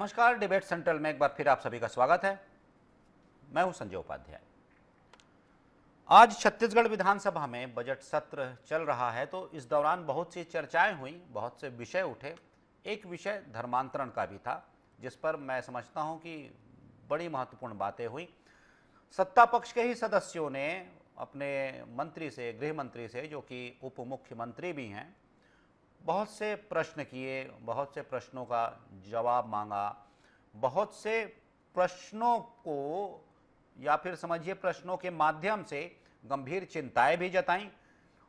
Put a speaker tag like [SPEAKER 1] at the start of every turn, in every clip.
[SPEAKER 1] नमस्कार, debate central में एक बार फिर आप सभी का स्वागत है। मैं हूं संजय उपाध्याय। आज छत्तीसगढ़ विधानसभा में बजट सत्र चल रहा है, तो इस दौरान बहुत सी चर्चाएं हुई, बहुत से विषय उठे। एक विषय धर्मांतरण का भी था, जिस पर मैं समझता हूं कि बड़ी महत्वपूर्ण बातें हुई। सत्ता पक्ष के ही सदस्यों ने अपने मंत्री से, गृह मंत्री से, जो कि उप मुख्यमंत्री भी हैं, बहुत से प्रश्न किए, बहुत से प्रश्नों का जवाब मांगा, बहुत से प्रश्नों को या फिर समझिए प्रश्नों के माध्यम से गंभीर चिंताएं भी जताईं।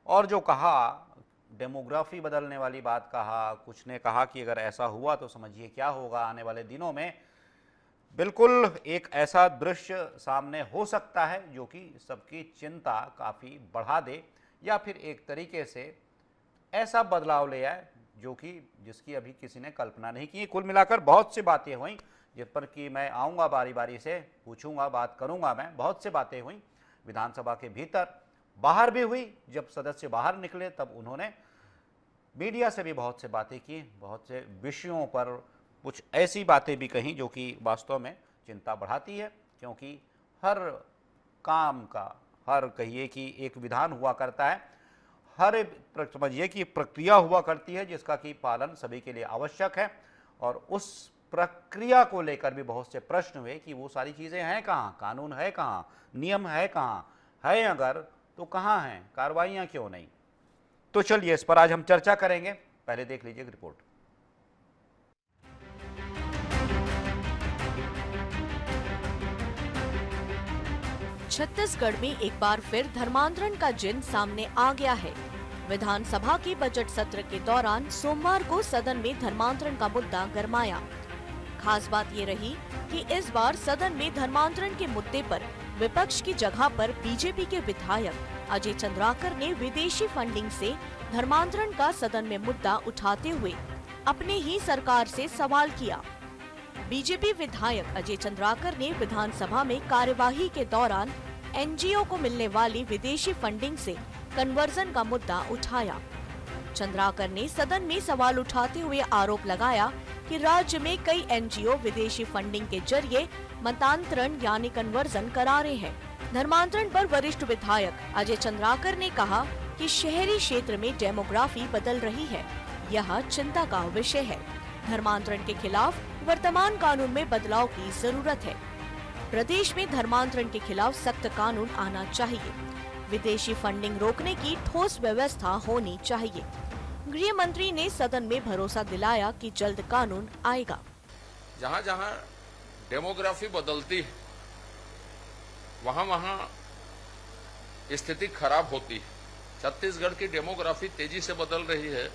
[SPEAKER 1] और जो कहा, डेमोग्राफी बदलने वाली बात कहा। कुछ ने कहा कि अगर ऐसा हुआ तो समझिए क्या होगा आने वाले दिनों में। बिल्कुल एक ऐसा दृश्य सामने हो सकता है जो कि सबकी चिंता काफ़ी बढ़ा दे, या फिर एक तरीके से ऐसा बदलाव ले आए जो कि जिसकी अभी किसी ने कल्पना नहीं की। कुल मिलाकर बहुत सी बातें हुई, जिस पर कि मैं आऊँगा, बारी बारी से पूछूंगा, बात करूंगा। मैं बहुत सी बातें हुई विधानसभा के भीतर, बाहर भी हुई। जब सदस्य बाहर निकले तब उन्होंने मीडिया से भी बहुत से बातें की, बहुत से विषयों पर कुछ ऐसी बातें भी कहीं जो कि वास्तव में चिंता बढ़ाती है। क्योंकि हर काम का, हर कहिए कि एक विधान हुआ करता है, हर समझिए कि प्रक्रिया हुआ करती है जिसका कि पालन सभी के लिए आवश्यक है। और उस प्रक्रिया को लेकर भी बहुत से प्रश्न हुए कि वो सारी चीज़ें हैं कहाँ, कानून है कहाँ, नियम है कहाँ, है अगर तो कहाँ हैं, कार्रवाइयाँ क्यों नहीं। तो चलिए इस पर आज हम चर्चा करेंगे। पहले देख लीजिए रिपोर्ट।
[SPEAKER 2] छत्तीसगढ़ में एक बार फिर धर्मांतरण का जिन सामने आ गया है। विधानसभा के बजट सत्र के दौरान सोमवार को सदन में धर्मांतरण का मुद्दा गरमाया। खास बात ये रही कि इस बार सदन में धर्मांतरण के मुद्दे पर विपक्ष की जगह पर बीजेपी के विधायक अजय चंद्राकर ने विदेशी फंडिंग से धर्मांतरण का सदन में मुद्दा उठाते हुए अपने ही सरकार से सवाल किया। बीजेपी विधायक अजय चंद्राकर ने विधानसभा में कार्यवाही के दौरान एनजीओ को मिलने वाली विदेशी फंडिंग से कन्वर्जन का मुद्दा उठाया। चंद्राकर ने सदन में सवाल उठाते हुए आरोप लगाया कि राज्य में कई एनजीओ विदेशी फंडिंग के जरिए मतांतरण यानी कन्वर्जन करा रहे हैं। धर्मांतरण पर वरिष्ठ विधायक अजय चंद्राकर ने कहा कि शहरी क्षेत्र में डेमोग्राफी बदल रही है, यह चिंता का विषय है। धर्मांतरण के खिलाफ वर्तमान कानून में बदलाव की जरूरत है। प्रदेश में धर्मांतरण के खिलाफ सख्त कानून आना चाहिए। विदेशी फंडिंग रोकने की ठोस व्यवस्था होनी चाहिए। गृह मंत्री ने सदन में भरोसा दिलाया कि जल्द कानून आएगा।
[SPEAKER 3] जहां जहां डेमोग्राफी बदलती है वहां वहां स्थिति खराब होती है। छत्तीसगढ़ की डेमोग्राफी तेजी से बदल रही है,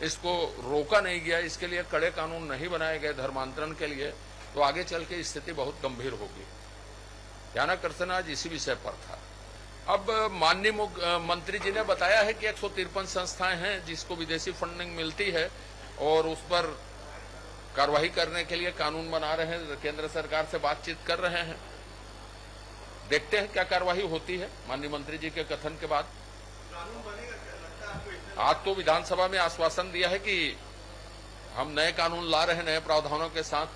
[SPEAKER 3] इसको रोका नहीं गया, इसके लिए कड़े कानून नहीं बनाए गए धर्मांतरण के लिए, तो आगे चल के स्थिति बहुत गंभीर होगी। ध्यानाकर्षण आज इसी विषय पर था। अब माननीय मंत्री जी ने बताया है कि 153 संस्थाएं हैं जिसको विदेशी फंडिंग मिलती है और उस पर कार्रवाई करने के लिए कानून बना रहे हैं, केंद्र सरकार से बातचीत कर रहे हैं। देखते हैं क्या कार्रवाई होती है माननीय मंत्री जी के कथन के बाद। आज तो विधानसभा में आश्वासन दिया है कि हम नए कानून ला रहे हैं नए प्रावधानों के साथ,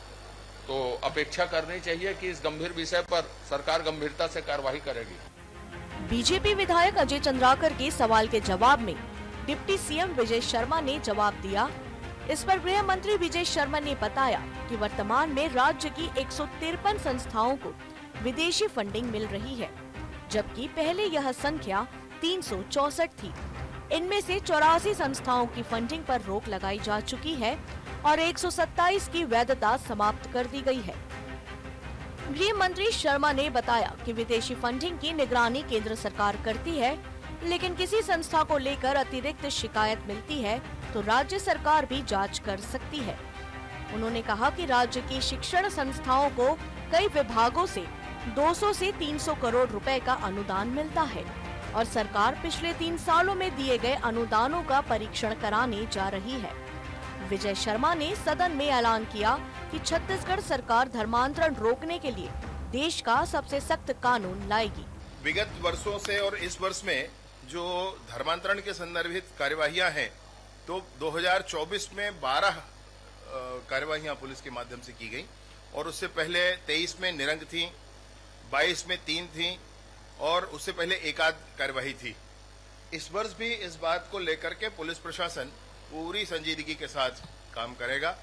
[SPEAKER 3] तो अपेक्षा करनी चाहिए कि इस गंभीर विषय पर सरकार गंभीरता से कार्रवाई करेगी।
[SPEAKER 2] बीजेपी विधायक अजय चंद्राकर के सवाल के जवाब में डिप्टी सीएम विजय शर्मा ने जवाब दिया। इस पर गृह मंत्री विजय शर्मा ने बताया कि वर्तमान में राज्य की 153 संस्थाओं को विदेशी फंडिंग मिल रही है, जबकि पहले यह संख्या 364 थी। इनमें से 84 संस्थाओं की फंडिंग पर रोक लगाई जा चुकी है और 127 की वैधता समाप्त कर दी गई है। गृह मंत्री शर्मा ने बताया कि विदेशी फंडिंग की निगरानी केंद्र सरकार करती है, लेकिन किसी संस्था को लेकर अतिरिक्त शिकायत मिलती है तो राज्य सरकार भी जांच कर सकती है। उन्होंने कहा कि राज्य की शिक्षण संस्थाओं को कई विभागों से 200 से 300 करोड़ रुपए का अनुदान मिलता है और सरकार पिछले 3 सालों में दिए गए अनुदानों का परीक्षण कराने जा रही है। विजय शर्मा ने सदन में ऐलान किया कि छत्तीसगढ़ सरकार धर्मांतरण रोकने के लिए देश का सबसे सख्त कानून लाएगी।
[SPEAKER 4] विगत वर्षों से और इस वर्ष में जो धर्मांतरण के संदर्भित कार्यवाहियां हैं, तो 2024 में 12 कार्यवाहियां पुलिस के माध्यम से की गई और उससे पहले 23 में निरंक थी, 22 में 3 थी और उससे पहले एक आध कार्यवाही थी। इस वर्ष भी इस बात को लेकर के पुलिस प्रशासन पूरी संजीदगी के साथ काम करेगा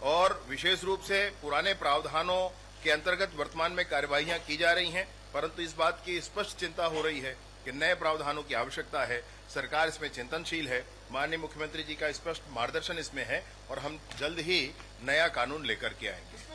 [SPEAKER 4] और विशेष रूप से पुराने प्रावधानों के अंतर्गत वर्तमान में कार्यवाहियां की जा रही हैं, परंतु इस बात की स्पष्ट चिंता हो रही है कि नए प्रावधानों की आवश्यकता है। सरकार इसमें चिंतनशील है, माननीय मुख्यमंत्री जी का स्पष्ट मार्गदर्शन इसमें है और हम जल्द ही नया कानून लेकर के आएंगे।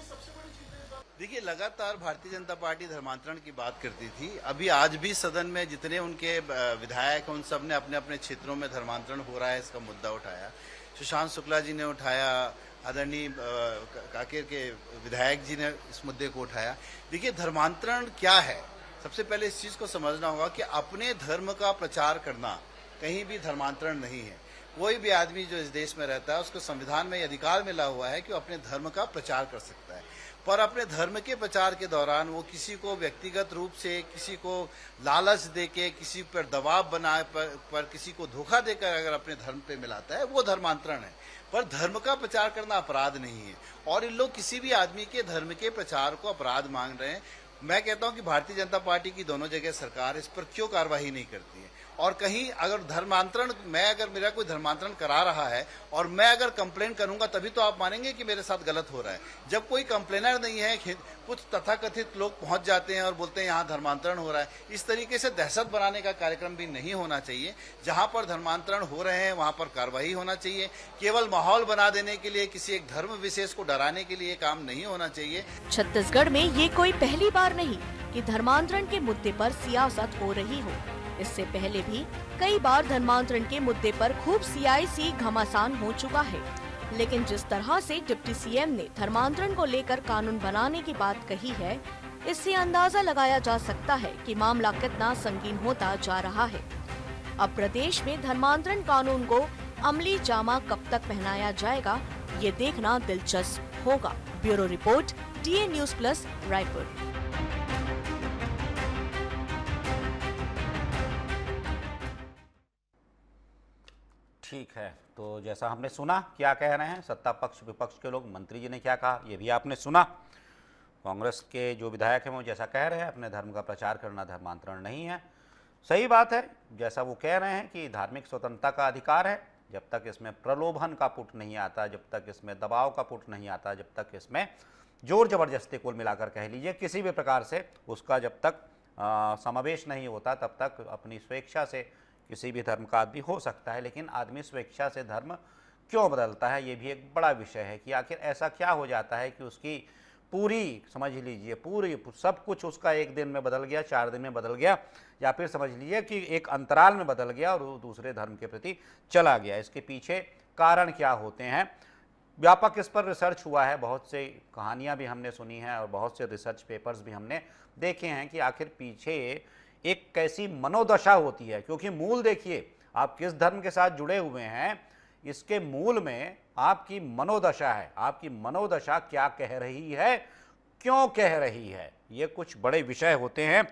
[SPEAKER 5] देखिए, लगातार भारतीय जनता पार्टी धर्मांतरण की बात करती थी। अभी आज भी सदन में जितने उनके विधायक हैं उन सब ने अपने अपने क्षेत्रों में धर्मांतरण हो रहा है इसका मुद्दा उठाया। सुशांत शुक्ला जी ने उठाया, आदरणीय कांकेर के विधायक जी ने इस मुद्दे को उठाया। देखिए, धर्मांतरण क्या है, सबसे पहले इस चीज को समझना होगा कि अपने धर्म का प्रचार करना कहीं भी धर्मांतरण नहीं है। कोई भी आदमी जो इस देश में रहता है उसको संविधान में अधिकार मिला हुआ है कि वो अपने धर्म का प्रचार कर सकता है, पर अपने धर्म के प्रचार के दौरान वो किसी को व्यक्तिगत रूप से, किसी को लालच देके, किसी पर दबाव बनाए पर किसी को धोखा देकर अगर अपने धर्म पे मिलाता है वो धर्मांतरण है। पर धर्म का प्रचार करना अपराध नहीं है और इन लोग किसी भी आदमी के धर्म के प्रचार को अपराध मांग रहे हैं। मैं कहता हूं कि भारतीय जनता पार्टी की दोनों जगह सरकार इस पर क्यों कार्रवाई नहीं करती है। और कहीं अगर धर्मांतरण, अगर मेरा कोई धर्मांतरण करा रहा है और मैं अगर कंप्लेन करूंगा तभी तो आप मानेंगे कि मेरे साथ गलत हो रहा है। जब कोई कंप्लेनर नहीं है, कुछ तथाकथित लोग पहुंच जाते हैं और बोलते हैं यहाँ धर्मांतरण हो रहा है। इस तरीके से दहशत बनाने का कार्यक्रम भी नहीं होना चाहिए। जहां पर धर्मांतरण हो रहे हैं वहां पर कार्रवाई होना चाहिए। केवल माहौल बना देने के लिए, किसी एक धर्म विशेष को डराने के लिए काम नहीं होना चाहिए।
[SPEAKER 2] छत्तीसगढ़ में ये कोई पहली बार नहीं कि धर्मांतरण के मुद्दे पर सियासत हो रही हो। इससे पहले भी कई बार धर्मांतरण के मुद्दे पर खूब सियासी घमासान हो चुका है, लेकिन जिस तरह से डिप्टी सीएम ने धर्मांतरण को लेकर कानून बनाने की बात कही है, इससे अंदाजा लगाया जा सकता है कि मामला कितना संगीन होता जा रहा है। अब प्रदेश में धर्मांतरण कानून को अमली जामा कब तक पहनाया जाएगा, ये देखना दिलचस्प होगा। Bureau report, TA news plus, Raipur.
[SPEAKER 1] ठीक है, तो जैसा हमने सुना क्या कह रहे हैं सत्ता पक्ष विपक्ष के लोग, मंत्री जी ने क्या कहा ये भी आपने सुना। कांग्रेस के जो विधायक हैं वो जैसा कह रहे हैं अपने धर्म का प्रचार करना धर्मांतरण नहीं है। सही बात है, जैसा वो कह रहे हैं कि धार्मिक स्वतंत्रता का अधिकार है। जब तक इसमें प्रलोभन का पुट नहीं आता, जब तक इसमें दबाव का पुट नहीं आता, जब तक इसमें जोर जबरदस्ती कुल मिलाकर कह लीजिए किसी भी प्रकार से उसका जब तक समावेश नहीं होता, तब तक अपनी स्वेच्छा से किसी भी धर्म का आदमी हो सकता है। लेकिन आदमी स्वेच्छा से धर्म क्यों बदलता है, ये भी एक बड़ा विषय है कि आखिर ऐसा क्या हो जाता है कि उसकी पूरी, समझ लीजिए पूरी सब कुछ उसका एक दिन में बदल गया, 4 दिन में बदल गया, या फिर समझ लीजिए कि एक अंतराल में बदल गया और वो दूसरे धर्म के प्रति चला गया। इसके पीछे कारण क्या होते हैं, व्यापक इस पर रिसर्च हुआ है, बहुत से कहानियाँ भी हमने सुनी हैं और बहुत से रिसर्च पेपर्स भी हमने देखे हैं कि आखिर पीछे एक कैसी मनोदशा होती है। क्योंकि मूल देखिए, आप किस धर्म के साथ जुड़े हुए हैं, इसके मूल में आपकी मनोदशा है। आपकी मनोदशा क्या कह रही है, क्यों कह रही है, ये कुछ बड़े विषय होते हैं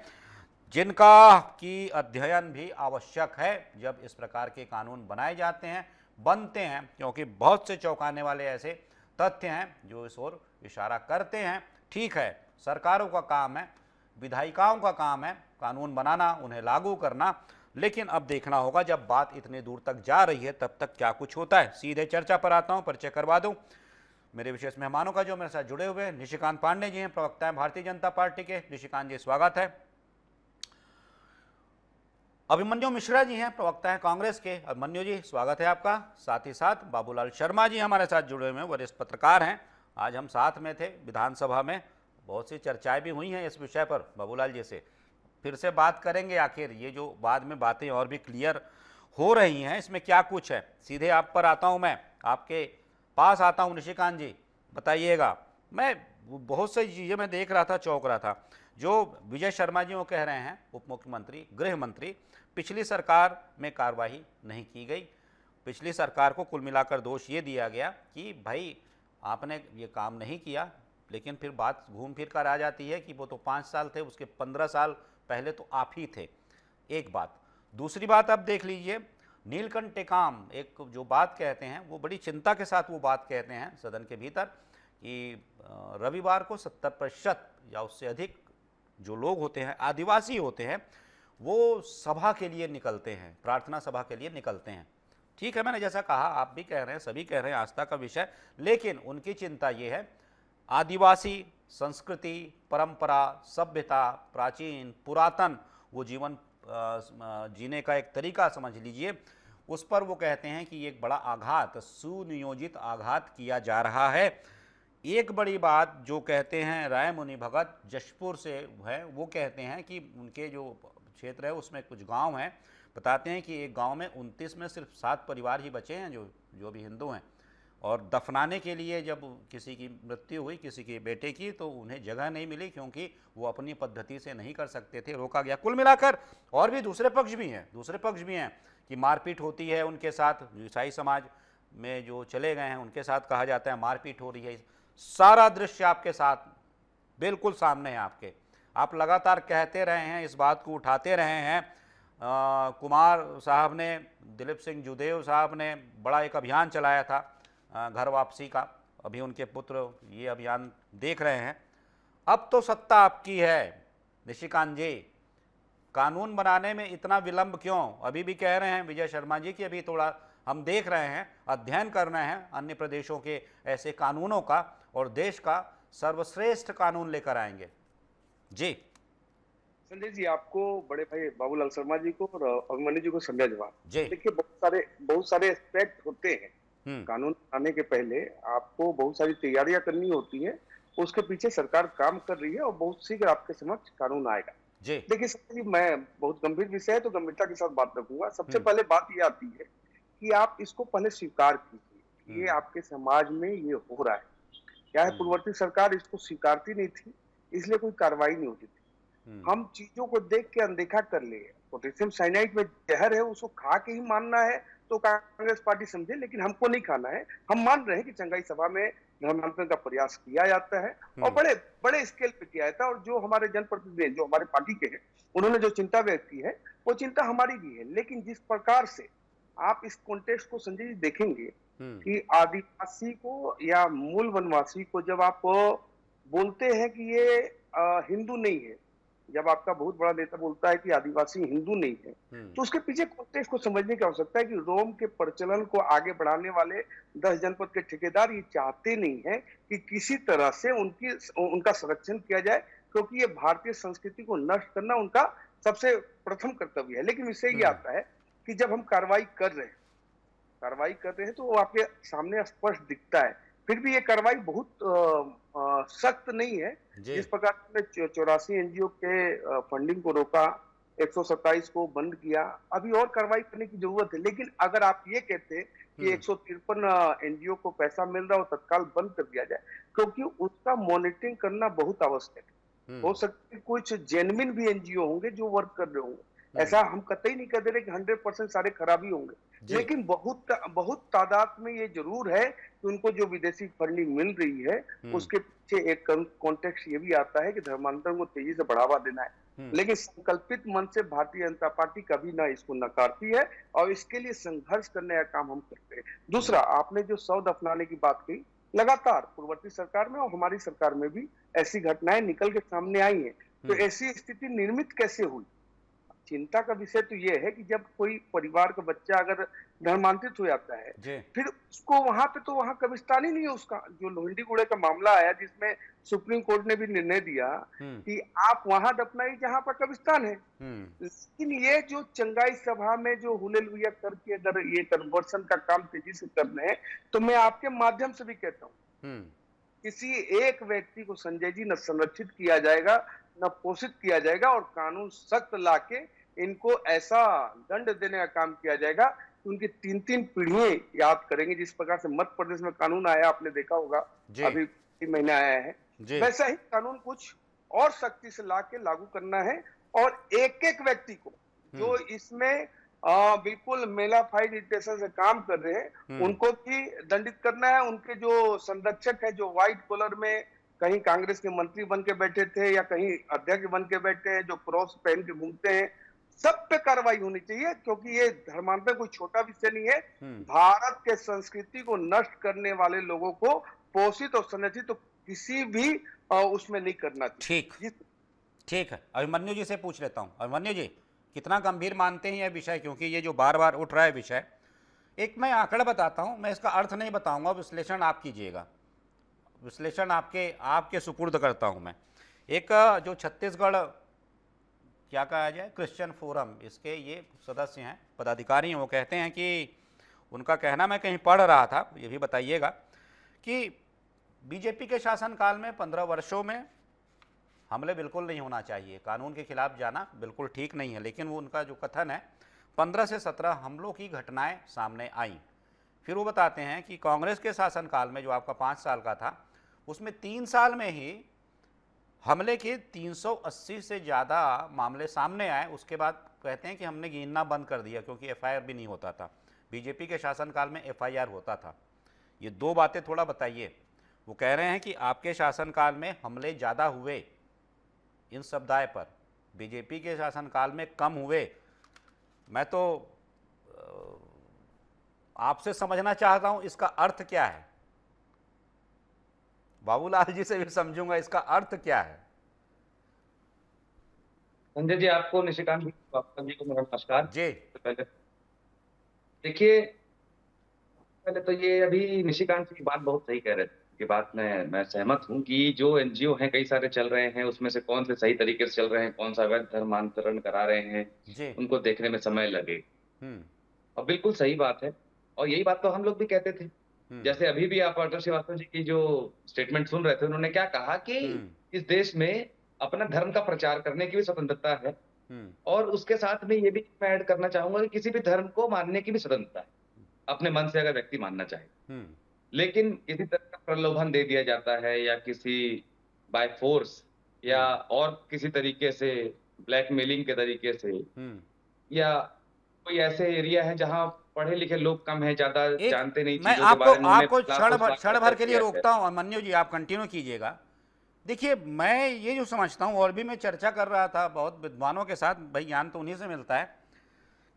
[SPEAKER 1] जिनका की अध्ययन भी आवश्यक है जब इस प्रकार के कानून बनाए जाते हैं, बनते हैं। क्योंकि बहुत से चौंकाने वाले ऐसे तथ्य हैं जो इस ओर इशारा करते हैं। ठीक है, सरकारों का काम है, विधायिकाओं का काम है कानून बनाना, उन्हें लागू करना, लेकिन अब देखना होगा जब बात इतने दूर तक जा रही है तब तक क्या कुछ होता है। सीधे चर्चा पर आता हूं, परिचय करवा दूं मेरे विशेष मेहमानों का जो मेरे साथ जुड़े हुए हैं। निशिकांत पांडे जी हैं, प्रवक्ता हैं भारतीय जनता पार्टी के। निशिकांत जी स्वागत है। अभिमन्यु मिश्रा जी हैं, प्रवक्ता हैं कांग्रेस के। अभिमन्यु जी स्वागत है आपका। साथ ही साथ बाबूलाल शर्मा जी हमारे साथ जुड़े हुए हैं, वरिष्ठ पत्रकार हैं। आज हम साथ में थे विधानसभा में, बहुत सी चर्चाएं भी हुई हैं इस विषय पर। बाबूलाल जी से फिर से बात करेंगे, आखिर ये जो बाद में बातें और भी क्लियर हो रही हैं इसमें क्या कुछ है। सीधे आप पर आता हूं, मैं आपके पास आता हूं। निशिकांत जी बताइएगा, मैं बहुत सी चीज़ें मैं देख रहा था, चौंक रहा था। जो विजय शर्मा जी वो कह रहे हैं, उप मुख्यमंत्री गृह मंत्री, पिछली सरकार में कार्रवाई नहीं की गई। पिछली सरकार को कुल मिलाकर दोष ये दिया गया कि भाई आपने ये काम नहीं किया, लेकिन फिर बात घूम फिर कर आ जाती है कि वो तो 5 साल थे, उसके 15 साल पहले तो आप ही थे। एक बात। दूसरी बात, अब देख लीजिए नीलकंठ टेकाम एक जो बात कहते हैं वो बड़ी चिंता के साथ वो बात कहते हैं सदन के भीतर कि रविवार को 70% या उससे अधिक जो लोग होते हैं, आदिवासी होते हैं, वो सभा के लिए निकलते हैं, प्रार्थना सभा के लिए निकलते हैं। ठीक है, मैंने जैसा कहा, आप भी कह रहे हैं, सभी कह रहे हैं, आस्था का विषय, लेकिन उनकी चिंता ये है आदिवासी संस्कृति, परंपरा, सभ्यता, प्राचीन पुरातन वो जीवन जीने का एक तरीका समझ लीजिए, उस पर वो कहते हैं कि एक बड़ा आघात, सुनियोजित आघात किया जा रहा है। एक बड़ी बात जो कहते हैं राय मुनि भगत जशपुर से है, वो कहते हैं कि उनके जो क्षेत्र है उसमें कुछ गांव हैं, बताते हैं कि एक गांव में 29 में सिर्फ 7 परिवार ही बचे हैं जो भी हिंदू हैं, और दफनाने के लिए जब किसी की मृत्यु हुई, किसी के बेटे की, तो उन्हें जगह नहीं मिली क्योंकि वो अपनी पद्धति से नहीं कर सकते थे, रोका गया। कुल मिलाकर और भी दूसरे पक्ष भी हैं कि मारपीट होती है उनके साथ, ईसाई समाज में जो चले गए हैं उनके साथ कहा जाता है मारपीट हो रही है। सारा दृश्य आपके साथ बिल्कुल सामने है आपके, आप लगातार कहते रहे हैं, इस बात को उठाते रहे हैं। कुमार साहब ने, दिलीप सिंह जुदेव साहब ने बड़ा एक अभियान चलाया था घर वापसी का, अभी उनके पुत्र ये अभियान देख रहे हैं। अब तो सत्ता आपकी है निशिकांत जी, कानून बनाने में इतना विलंब क्यों? अभी भी कह रहे हैं विजय शर्मा जी कि अभी थोड़ा हम देख रहे हैं, अध्ययन कर रहे हैं अन्य प्रदेशों के ऐसे कानूनों का, और देश का सर्वश्रेष्ठ कानून लेकर आएंगे। जी
[SPEAKER 6] संजय जी, आपको, बड़े भाई बाबूलाल शर्मा जी को और अभिमन्यु जी को संजय जवाब।
[SPEAKER 1] जी।
[SPEAKER 6] देखिए, बहुत सारे एस्पेक्ट होते हैं कानून बनाने के पहले, आपको बहुत सारी तैयारियां करनी होती है, उसके पीछे सरकार काम कर रही है और बहुत शीघ्र आपके समक्ष कानून आएगा।
[SPEAKER 1] जी।
[SPEAKER 6] देखिए संजय जी, मैं, बहुत गंभीर विषय है तो गंभीरता के साथ बात रखूंगा। सबसे पहले बात ये आती है कि आप इसको पहले स्वीकार कीजिए, ये आपके समाज में ये हो रहा है। क्या है, पूर्ववर्ती सरकार इसको स्वीकारती नहीं थी, इसलिए कोई कार्रवाई नहीं होती थी। हम चीजों को देख के अनदेखा कर ले, पोटेशियम साइनाइड में जहर है, उसको खा के ही मानना है तो कांग्रेस पार्टी समझे, लेकिन हमको नहीं खाना है। हम मान रहे हैं कि चंगाई सभा में धर्मांतरण का प्रयास किया जाता है और बड़े बड़े स्केल पे किया जाता है, और जो हमारे जनप्रतिनिधि जो हमारे पार्टी के हैं उन्होंने जो चिंता व्यक्त की है वो चिंता हमारी भी है। लेकिन जिस प्रकार से आप इस कॉन्टेक्स्ट को संजय जी देखेंगे कि आदिवासी को या मूल वनवासी को जब आप बोलते हैं कि ये हिंदू नहीं है, जब आपका बहुत बड़ा नेता बोलता है कि आदिवासी हिंदू नहीं है, तो उसके पीछे कॉन्टेक्स्ट को समझने की आवश्यकता है कि रोम के प्रचलन को आगे बढ़ाने वाले 10 जनपद के ठेकेदार ये चाहते नहीं है कि किसी तरह से उनका संरक्षण किया जाए, क्योंकि ये भारतीय संस्कृति को नष्ट करना उनका सबसे प्रथम कर्तव्य है। लेकिन इससे ये आता है कि जब हम कार्रवाई कर रहे हैं तो वो आपके सामने स्पष्ट दिखता है, फिर भी ये कार्रवाई बहुत सख्त नहीं है। जिस प्रकार ने 84 एनजीओ के फंडिंग को रोका, 127 को बंद किया, अभी और कार्रवाई करने की जरूरत है। लेकिन अगर आप ये कहते हैं कि 153 एनजीओ को पैसा मिल रहा हो तत्काल बंद कर दिया जाए, क्योंकि उसका मॉनिटरिंग करना बहुत आवश्यक है। हो सकता है कुछ जेन्युइन भी एनजीओ होंगे जो वर्क कर रहे होंगे, ऐसा हम कतई नहीं कह दे रहे कि 100% सारे खराबी होंगे, लेकिन बहुत तादाद में ये जरूर है कि उनको जो विदेशी फंडिंग मिल रही है उसके पीछे एक कॉन्टेक्स्ट ये भी आता है कि धर्मांतरण को तेजी से बढ़ावा देना है। लेकिन संकल्पित मन से भारतीय जनता पार्टी कभी ना इसको नकारती है और इसके लिए संघर्ष करने का काम हम करते हैं। दूसरा, आपने जो शव दफनाने की बात की, लगातार पूर्ववर्ती सरकार में और हमारी सरकार में भी ऐसी घटनाएं निकल के सामने आई हैं। तो ऐसी स्थिति निर्मित कैसे हुई? चिंता का विषय तो यह है कि जब कोई परिवार का बच्चा अगर धर्मांतरित हो जाता है, फिर उसको वहां कब्रिस्तान ही नहीं है उसका। जो लोहंडीगुड़े का मामला आया जिसमें सुप्रीम कोर्ट ने भी निर्णय दिया कि आप वहां दफनाइए जहां पर कब्रिस्तान है। लेकिन ये जो चंगाई सभा में जो हुलेलुया करके अगर ये कन्वर्सन का काम तेजी से कर रहे हैं, तो मैं आपके माध्यम से भी कहता हूँ किसी एक व्यक्ति को संजय जी न संरक्षित किया जाएगा न पोषित किया जाएगा, और कानून सख्त लाके इनको ऐसा दंड देने का काम किया जाएगा कि उनकी 3-3 पीढ़ियां याद करेंगे। जिस प्रकार से मध्य प्रदेश में कानून आया, आपने देखा होगा, अभी 3 महीने आया है, वैसा ही कानून कुछ और सख्ती से लाके लागू करना है, और एक एक व्यक्ति को जो इसमें बिल्कुल मेलाफाइड इंटेंशन से काम कर रहे हैं उनको भी दंडित करना है। उनके जो संरक्षक है, जो व्हाइट कॉलर में कहीं कांग्रेस के मंत्री बन के बैठे थे या कहीं अध्यक्ष बन के बैठे हैं, जो क्रॉस पहन के घूमते हैं, सब पे कार्रवाई होनी चाहिए, क्योंकि ये धर्मांतरण कोई छोटा विषय नहीं है।
[SPEAKER 1] हम्म।
[SPEAKER 6] भारत के संस्कृति को नष्ट करने वाले लोगों को पोषित और संरक्षित तो किसी भी उसमें नहीं करना चाहिए।
[SPEAKER 1] ठीक ठीक है, अभिमन्यु जी से पूछ लेता हूं। अभिमन्यु जी, कितना गंभीर मानते हैं यह विषय, क्योंकि ये जो बार बार उठ रहा है विषय। एक मैं आंकड़ा बताता हूं, मैं इसका अर्थ नहीं बताऊंगा, विश्लेषण आप कीजिएगा, विश्लेषण आपके सुपुर्द करता हूं मैं। एक जो छत्तीसगढ़ क्या कहा जाए क्रिश्चियन फोरम, इसके ये सदस्य हैं, पदाधिकारी हैं, वो कहते हैं कि उनका कहना मैं कहीं पढ़ रहा था, ये भी बताइएगा, कि बीजेपी के शासनकाल में 15 वर्षों में हमले बिल्कुल नहीं होना चाहिए, कानून के खिलाफ जाना बिल्कुल ठीक नहीं है। लेकिन वो उनका जो कथन है, 15 से 17 हमलों की घटनाएं सामने आईं। फिर वो बताते हैं कि कांग्रेस के शासनकाल में, जो आपका 5 साल का था, उसमें 3 साल में ही हमले के 380 से ज़्यादा मामले सामने आए। उसके बाद कहते हैं कि हमने गिनना बंद कर दिया, क्योंकि एफआईआर भी नहीं होता था। बीजेपी के शासनकाल में एफआईआर होता था। ये दो बातें थोड़ा बताइए। वो कह रहे हैं कि आपके शासनकाल में हमले ज़्यादा हुए इन समुदाय पर, बीजेपी के शासनकाल में कम हुए। मैं तो आपसे समझना चाहता हूं इसका अर्थ क्या है। बाबूलाल जी से भी समझूंगा इसका अर्थ क्या है।
[SPEAKER 7] संजय जी, आपको निशिकांत जी को मेरा नमस्कार।
[SPEAKER 1] जी
[SPEAKER 7] पहले देखिए, पहले तो ये अभी निशिकांत जी की बात बहुत सही कह रहे थे, कि बात मैं सहमत हूँ कि जो एनजीओ हैं कई सारे चल रहे हैं, उसमें से कौन से सही तरीके से चल रहे हैं, कौन सा अवैध धर्मांतरण करा रहे हैं,
[SPEAKER 1] जी
[SPEAKER 7] उनको देखने में समय लगे।
[SPEAKER 1] हम्म
[SPEAKER 7] और बिल्कुल सही बात है, और यही बात तो हम लोग भी कहते थे। जैसे अभी भी आप अटल श्रीवास्तव जी की जो स्टेटमेंट सुन रहे थे, उन्होंने क्या कहा कि इस देश में अपना धर्म का प्रचार करने की भी स्वतंत्रता है, और उसके साथ में ये भी मैं ऐड करना चाहूंगा कि किसी भी धर्म को मानने की भी स्वतंत्रता है, अपने मन से अगर व्यक्ति मानना चाहे। लेकिन किसी तरह का प्रलोभन दे दिया जाता है, या किसी बाय फोर्स या और किसी तरीके से ब्लैकमेलिंग के तरीके से, या कोई ऐसे एरिया है जहां पढ़े लिखे लोग कम है, ज्यादा जानते नहीं
[SPEAKER 1] मैं
[SPEAKER 7] चीजों के बारे में,
[SPEAKER 1] आपको क्षण भर के लिए रोकता हूं। अभिमन्यु जी, आप कंटिन्यू कीजिएगा। देखिए, मैं ये जो समझता हूं, और भी मैं चर्चा कर रहा था बहुत विद्वानों के साथ, भाई ज्ञान तो उन्हीं से मिलता है,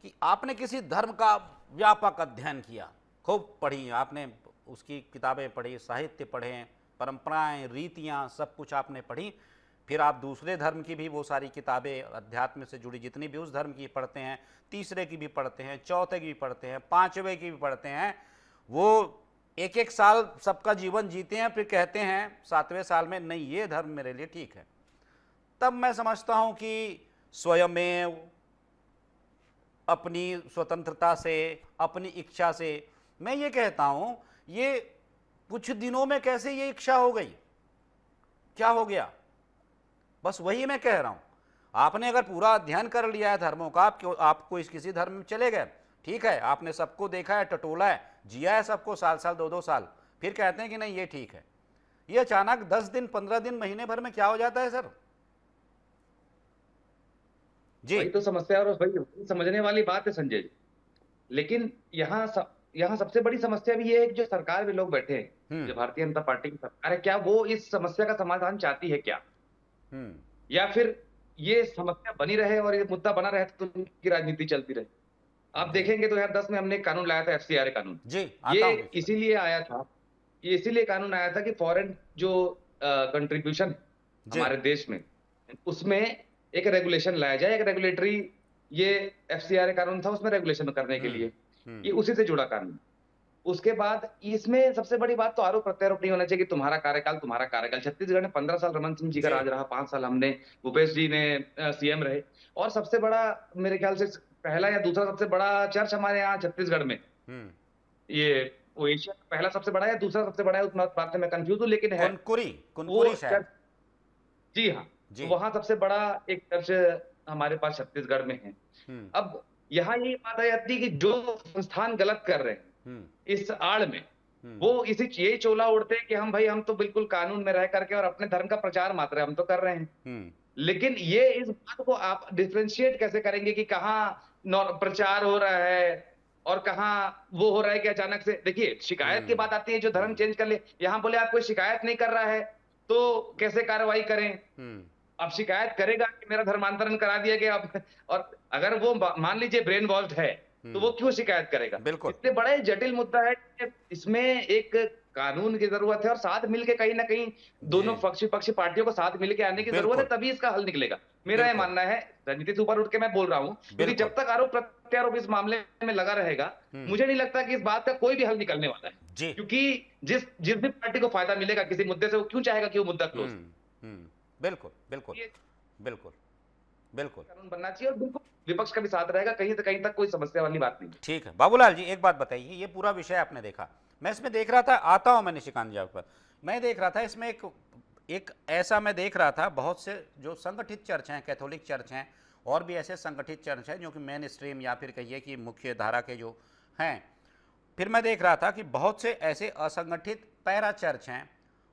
[SPEAKER 1] कि आपने किसी धर्म का व्यापक अध्ययन किया, खूब पढ़ी, आपने उसकी किताबें पढ़ी, साहित्य पढ़े, परंपराएं, रीतियां, सब कुछ आपने पढ़ी। फिर आप दूसरे धर्म की भी वो सारी किताबें, अध्यात्म से जुड़ी जितनी भी उस धर्म की पढ़ते हैं, तीसरे की भी पढ़ते हैं, चौथे की भी पढ़ते हैं, पांचवें की भी पढ़ते हैं। वो एक एक साल सबका जीवन जीते हैं, फिर कहते हैं 7वें साल में नहीं, ये धर्म मेरे लिए ठीक है। तब मैं समझता हूं कि स्वयमेव अपनी स्वतंत्रता से, अपनी इच्छा से, मैं ये कहता हूं, ये कुछ दिनों में कैसे ये इच्छा हो गई, क्या हो गया, बस वही मैं कह रहा हूं। आपने अगर पूरा अध्ययन कर लिया है धर्मों का, आपको इस किसी धर्म में चले गए, ठीक है, आपने सबको देखा है, टटोला है, जिया है सबको, साल साल 2-2 साल, फिर कहते हैं कि नहीं ये ठीक है। ये अचानक 10 दिन, 15 दिन, महीने भर में क्या हो जाता है सर? जी,
[SPEAKER 7] वही तो समस्या, और वही समझने वाली बात है संजय जी। लेकिन यहाँ सबसे बड़ी समस्या भी ये है कि जो सरकार में लोग बैठे हैं, जो भारतीय जनता पार्टी की सरकार है, क्या वो इस समस्या का समाधान चाहती है क्या, या फिर ये समस्या बनी रहे और ये मुद्दा बना रहे तो उनकी राजनीति चलती रहे। आप देखेंगे 2010 में हमने एक कानून लाया था, एफसीआरए कानून।
[SPEAKER 1] जी,
[SPEAKER 7] ये इसीलिए आया था, ये इसीलिए कानून आया था कि फॉरेन जो कंट्रीब्यूशन हमारे देश में, उसमें एक रेगुलेशन लाया जाए, एक रेगुलेटरी, ये एफसीआरए कानून था, उसमें रेगुलेशन करने के लिए, ये उसी से जुड़ा कानून। उसके बाद इसमें सबसे बड़ी बात तो आरोप प्रत्यारोप नहीं होना चाहिए कि तुम्हारा कार्यकाल। छत्तीसगढ़ में 15 साल रमन सिंह जी का राज रहा, 5 साल हमने, भूपेश जी ने सीएम रहे, और सबसे बड़ा मेरे ख्याल से पहला या दूसरा सबसे बड़ा चर्च हमारे यहाँ छत्तीसगढ़ में, ये वो एशिया का पहला सबसे बड़ा या दूसरा सबसे बड़ा है, उस बात में मैं कंफ्यूज हूँ, लेकिन है
[SPEAKER 1] कुनकुरी शायद।
[SPEAKER 7] जी हाँ, वहां सबसे बड़ा एक चर्च हमारे पास छत्तीसगढ़ में है। अब यहाँ ये बात आ जाती है कि जो संस्थान गलत कर रहे हैं इस आड़ में, वो यही चोला उड़ते हैं कि हम तो बिल्कुल कानून में रह करके और अपने धर्म का प्रचार मात्र हम तो कर रहे हैं। लेकिन ये इस बात को आप डिफरेंशिएट कैसे करेंगे कि कहाँ प्रचार हो रहा है और कहाँ वो हो रहा है कि अचानक से, देखिए शिकायत की बात आती है, जो धर्म चेंज कर ले, यहाँ बोले आप कोई शिकायत नहीं कर रहा है तो कैसे कार्रवाई करें, अब शिकायत करेगा कि मेरा धर्मांतरण करा दिया गया। अब और अगर वो मान लीजिए ब्रेन वॉश्ड है तो वो क्यों शिकायत करेगा?
[SPEAKER 1] बिल्कुल।
[SPEAKER 7] इससे बड़ा ही जटिल मुद्दा है कि इसमें एक कानून की जरूरत है और साथ मिलके कहीं ना कहीं दोनों पक्षी पार्टियों को साथ मिलके आने की जरूरत है,
[SPEAKER 1] बिल्कुल।
[SPEAKER 7] तभी इसका हल निकलेगा। मेरा ये
[SPEAKER 1] बिल्कुल।
[SPEAKER 7] मानना है, राजनीति से ऊपर उठ के मैं बोल रहा हूँ, क्योंकि
[SPEAKER 1] बिल्कुल।
[SPEAKER 7] जब तक आरोप प्रत्यारोप इस मामले में लगा रहेगा, मुझे नहीं लगता कि इस बात का कोई भी हल निकलने वाला है।
[SPEAKER 1] जी।
[SPEAKER 7] क्योंकि जिस जिस भी पार्टी को फायदा मिलेगा किसी मुद्दे से, वो क्यों चाहेगा कि वो मुद्दा क्लोज।
[SPEAKER 1] बिल्कुल बिल्कुल बिल्कुल बिल्कुल
[SPEAKER 7] कानून बनना चाहिए और बिल्कुल विपक्ष का भी साथ रहेगा, कहीं से कहीं तक कोई समस्या वाली बात नहीं।
[SPEAKER 1] ठीक है बाबूलाल जी, एक बात बताइए, ये पूरा विषय आपने देखा, मैं इसमें देख रहा था, आता हूं मैं निशिकांत जी पर, मैं देख रहा था इसमें एक ऐसा मैं देख रहा था, बहुत से जो संगठित चर्च हैं, कैथोलिक चर्च हैं, और भी ऐसे संगठित चर्च हैं जो कि मेन स्ट्रीम या फिर कहिए कि मुख्य धारा के जो हैं। फिर मैं देख रहा था कि बहुत से ऐसे असंगठित पैरा चर्च हैं,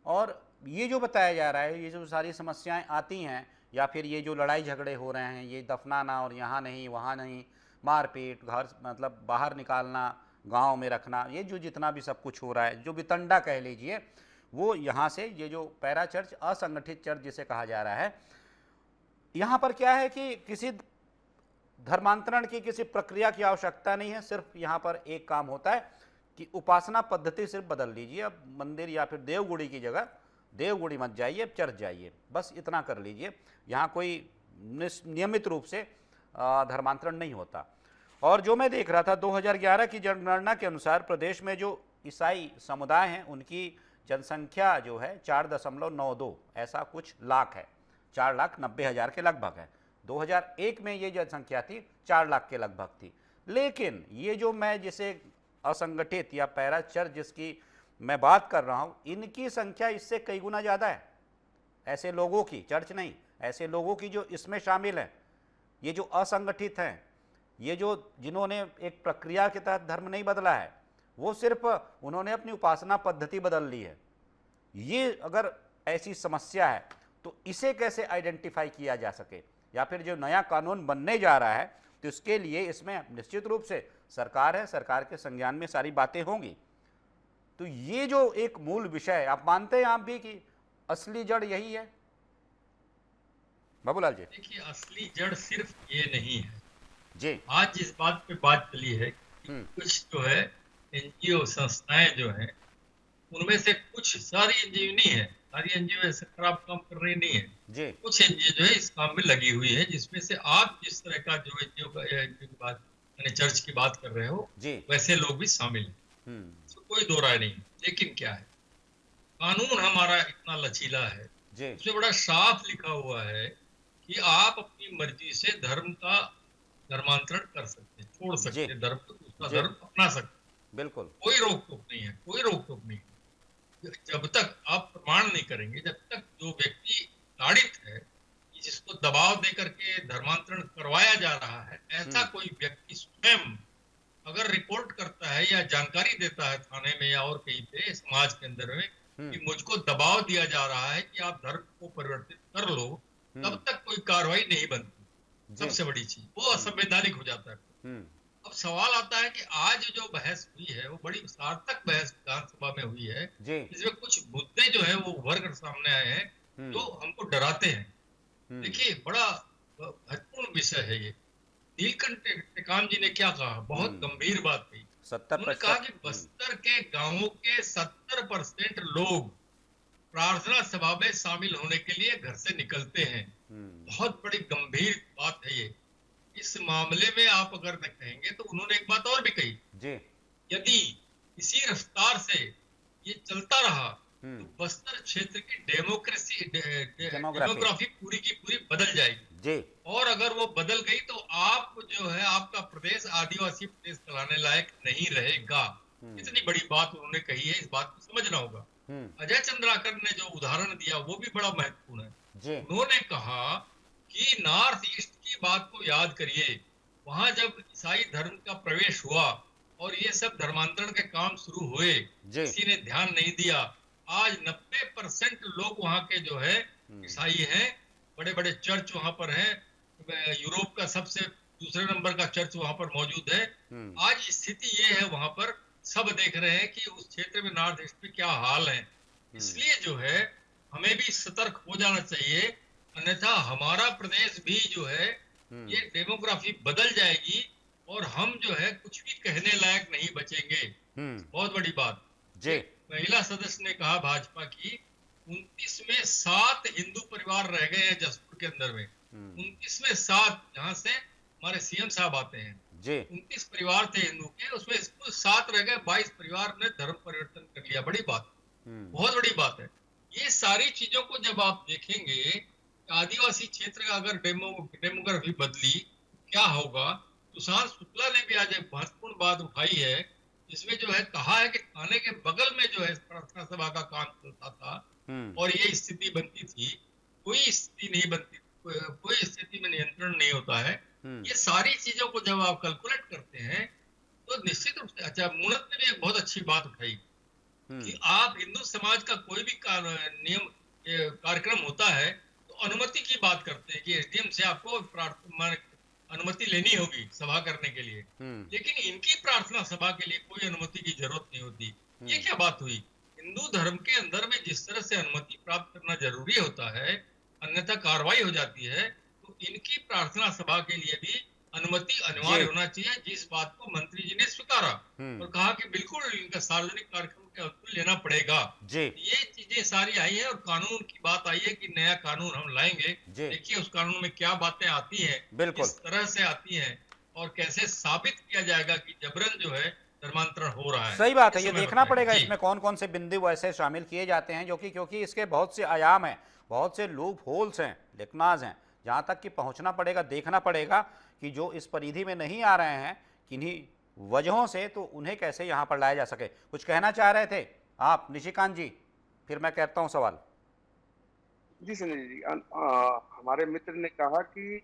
[SPEAKER 1] और ये जो बताया जा रहा है, ये जो सारी समस्याएं आती हैं, या फिर ये जो लड़ाई झगड़े हो रहे हैं, ये दफनाना और यहाँ नहीं वहाँ नहीं, मारपीट, घर मतलब बाहर निकालना, गांव में रखना, ये जो जितना भी सब कुछ हो रहा है, जो वितंडा कह लीजिए, वो यहाँ से ये जो पैरा चर्च, असंगठित चर्च जिसे कहा जा रहा है, यहाँ पर क्या है कि किसी धर्मांतरण की किसी प्रक्रिया की आवश्यकता नहीं है, सिर्फ यहाँ पर एक काम होता है कि उपासना पद्धति सिर्फ बदल लीजिए। अब मंदिर या फिर देवगुड़ी की जगह देवगुड़ी मत जाइए, अब चर्च जाइए, बस इतना कर लीजिए। यहाँ कोई नियमित रूप से धर्मांतरण नहीं होता। और जो मैं देख रहा था 2011 की जनगणना के अनुसार प्रदेश में जो ईसाई समुदाय हैं उनकी जनसंख्या जो है 4.92 ऐसा कुछ लाख है, 4,90,000 के लगभग है। 2001 में ये जनसंख्या थी 4 लाख के लगभग थी। लेकिन ये जो मैं जिसे असंगठित या पैरा चर्च जिसकी मैं बात कर रहा हूँ, इनकी संख्या इससे कई गुना ज़्यादा है। ऐसे लोगों की, चर्च नहीं, ऐसे लोगों की जो इसमें शामिल हैं, ये जो असंगठित हैं, ये जो जिन्होंने एक प्रक्रिया के तहत धर्म नहीं बदला है, वो सिर्फ उन्होंने अपनी उपासना पद्धति बदल ली है। ये अगर ऐसी समस्या है तो इसे कैसे आइडेंटिफाई किया जा सके, या फिर जो नया कानून बनने जा रहा है तो इसके लिए इसमें निश्चित रूप से सरकार है, सरकार के संज्ञान में सारी बातें होंगी। तो ये जो एक मूल विषय है, आप मानते हैं आप भी कि असली जड़ यही है बाबूलाल जी?
[SPEAKER 8] देखिए, असली जड़ सिर्फ ये नहीं है
[SPEAKER 1] जी।
[SPEAKER 8] आज जिस बात पे बात चली है कि कुछ जो है एनजीओ संस्थाएं जो हैं, उनमें से कुछ, सारी एनजीओ नहीं है, सारी एनजीओ ऐसे खराब काम कर रही नहीं है
[SPEAKER 1] जी।
[SPEAKER 8] कुछ एनजीओ जो है इस काम में लगी हुई है, जिसमें से आप जिस तरह का जो एनजीओ की बात, यानी चर्च की बात कर रहे हो
[SPEAKER 1] जी,
[SPEAKER 8] वैसे लोग भी शामिल हैं, कोई दो राय नहीं। लेकिन क्या है, कानून हमारा इतना लचीला है, उसमें बड़ा साफ लिखा हुआ है कि आप अपनी मर्जी से धर्म का धर्मांतरण कर सकते हैं, छोड़ सकते हैं धर्म, उसका धर्म अपना सकते हैं,
[SPEAKER 1] बिल्कुल
[SPEAKER 8] कोई रोक टोक नहीं है, कोई रोक टोक नहीं है। जब तक आप प्रमाण नहीं करेंगे, जब तक जो व्यक्ति ताड़ित है, जिसको दबाव दे करके धर्मांतरण करवाया जा रहा है, ऐसा कोई व्यक्ति स्वयं अगर रिपोर्ट करता है या जानकारी देता है थाने में या और कहीं पे समाज के अंदर में कि मुझको दबाव दिया जा रहा है कि आप धर्म को परिवर्तित कर लो, तब तक कोई कार्रवाई नहीं बनती। सबसे बड़ी चीज वो असंवैधानिक हो जाता है। अब सवाल आता है कि आज जो बहस हुई है वो बड़ी सार्थक बहस विधानसभा में हुई है, इसमें कुछ मुद्दे जो है वो उभर कर सामने आए हैं जो हमको डराते हैं। देखिए, बड़ा महत्वपूर्ण विषय है ये। नीलकंठ टेकाम जी ने क्या कहा, बहुत गंभीर बात कही। उन्होंने कहा कि बस्तर के गांवों के 70% लोग प्रार्थना सभा में शामिल होने के लिए घर से निकलते हैं। बहुत बड़ी गंभीर बात है ये। इस मामले में आप अगर न कहेंगे तो उन्होंने एक बात और भी कही जी, यदि इसी रफ्तार से ये चलता रहा तो बस्तर क्षेत्र की डेमोग्राफी पूरी की पूरी बदल जाएगी जी। और अगर वो बदल गई तो आप जो है, आपका प्रदेश आदिवासी प्रदेश कहलाने लायक नहीं रहेगा। इतनी बड़ी बात उन्होंने कही है, इस बात को समझना होगा। अजय चंद्राकर ने जो उदाहरण दिया वो भी बड़ा महत्वपूर्ण है। उन्होंने कहा कि नॉर्थ ईस्ट की बात को याद करिए, वहां जब ईसाई धर्म का प्रवेश हुआ और ये सब धर्मांतरण के काम शुरू हुए, किसी ने ध्यान नहीं दिया। आज 90% लोग वहां के जो है ईसाई हैं, बड़े बड़े चर्च वहां पर हैं, यूरोप का सबसे दूसरे नंबर का चर्च वहां पर मौजूद है। आज स्थिति ये है, वहां पर सब देख रहे हैं कि उस क्षेत्र में नॉर्थ ईस्ट में क्या हाल है। इसलिए जो है हमें भी सतर्क हो जाना चाहिए अन्यथा हमारा प्रदेश भी जो है ये डेमोग्राफी बदल जाएगी और हम जो है कुछ भी कहने लायक नहीं बचेंगे। बहुत बड़ी बात।
[SPEAKER 1] जी।
[SPEAKER 8] महिला सदस्य ने कहा भाजपा की 29 में 7 हिंदू परिवार रह गए हैं जसपुर के अंदर में। 29 में 7, जहां से हमारे सीएम साहब आते हैं
[SPEAKER 1] जी।
[SPEAKER 8] 29 परिवार थे हिंदू के, उसमें 7 रह गए, 22 परिवार ने धर्म परिवर्तन कर लिया। बड़ी बात, बहुत बड़ी बात है। ये सारी चीजों को जब आप देखेंगे, आदिवासी क्षेत्र का अगर डेमोग्राफी बदली क्या होगा। सुशांत शुक्ला ने भी आज एक महत्वपूर्ण बात उठाई है, जिसमें जो है कहा है कि थाने के बगल में जो है प्रार्थना सभा का काम चलता था और ये स्थिति बनती थी, कोई स्थिति नहीं बनती, कोई स्थिति में नियंत्रण नहीं होता है। ये सारी चीजों को जब आप कैलकुलेट करते हैं तो निश्चित रूप से, अच्छा मूणत ने भी एक बहुत अच्छी बात उठाई कि आप हिंदू समाज का कोई भी नियम कार्यक्रम होता है तो अनुमति की बात करते हैं कि एसडीएम से आपको अनुमति लेनी होगी सभा करने के लिए, लेकिन इनकी प्रार्थना सभा के लिए कोई अनुमति की जरूरत नहीं होती। ये क्या बात हुई? हिंदू धर्म के अंदर में जिस तरह से अनुमति प्राप्त करना जरूरी होता है, अन्यथा कार्रवाई हो जाती है, तो इनकी प्रार्थना सभा के लिए भी अनुमति अनिवार्य होना चाहिए, जिस बात को मंत्री जी ने स्वीकारा और कहा कि बिल्कुल इनका सार्वजनिक कार्यक्रम के अनुमति लेना पड़ेगा। ये चीजें सारी आई है और कानून की बात आई है कि नया कानून हम लाएंगे। देखिए उस कानून में क्या बातें आती हैं, किस तरह से आती हैं और कैसे साबित किया जाएगा कि जबरन जो है धर्मांतरण हो रहा है।
[SPEAKER 1] सही बात है, ये देखना पड़ेगा इसमें कौन कौन से बिंदु ऐसे शामिल किए जाते हैं जो कि क्योंकि इसके बहुत से आयाम हैं, बहुत से लूप होल्स हैं, लिकनाज हैं, जहाँ तक कि पहुँचना पड़ेगा, देखना पड़ेगा कि जो इस परिधि में नहीं आ रहे हैं किन्हीं वजहों से, तो उन्हें कैसे यहाँ पर लाया जा सके। कुछ कहना चाह रहे थे आप निशिकांत जी, फिर मैं कहता हूँ सवाल।
[SPEAKER 6] जी संजय जी, हमारे मित्र ने कहा कि